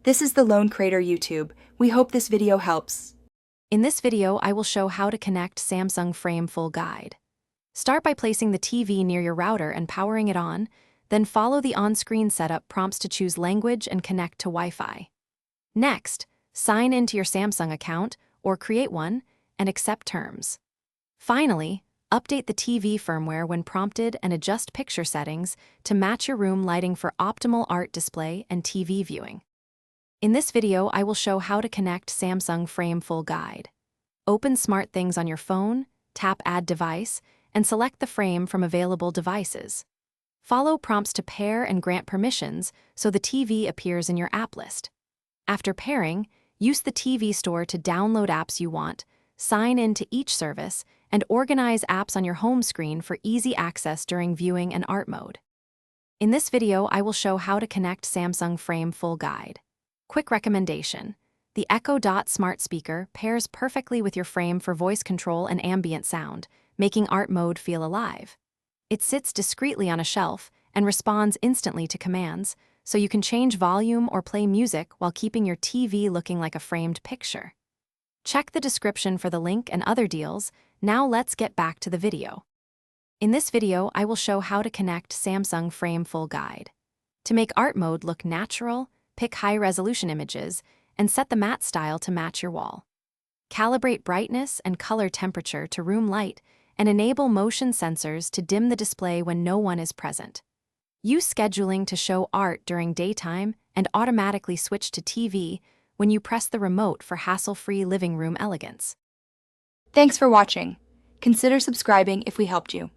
This is the Lone Crater YouTube. We hope this video helps. In this video, I will show how to connect Samsung Frame Full Guide. Start by placing the TV near your router and powering it on, then follow the on-screen setup prompts to choose language and connect to Wi-Fi. Next, sign into your Samsung account or create one and accept terms. Finally, update the TV firmware when prompted and adjust picture settings to match your room lighting for optimal art display and TV viewing. In this video, I will show how to connect Samsung Frame Full Guide. Open SmartThings on your phone, tap Add Device, and select the frame from available devices. Follow prompts to pair and grant permissions so the TV appears in your app list. After pairing, use the TV store to download apps you want, sign in to each service, and organize apps on your home screen for easy access during viewing and art mode. In this video, I will show how to connect Samsung Frame Full Guide. Quick recommendation: the Echo Dot smart speaker pairs perfectly with your frame for voice control and ambient sound, making art mode feel alive. It sits discreetly on a shelf and responds instantly to commands, so you can change volume or play music while keeping your TV looking like a framed picture. Check the description for the link and other deals. Now let's get back to the video. In this video, I will show how to connect Samsung Frame Full Guide. To make art mode look natural, pick high-resolution images and set the matte style to match your wall. Calibrate brightness and color temperature to room light and enable motion sensors to dim the display when no one is present. Use scheduling to show art during daytime and automatically switch to TV when you press the remote for hassle-free living room elegance. Thanks for watching. Consider subscribing if we helped you.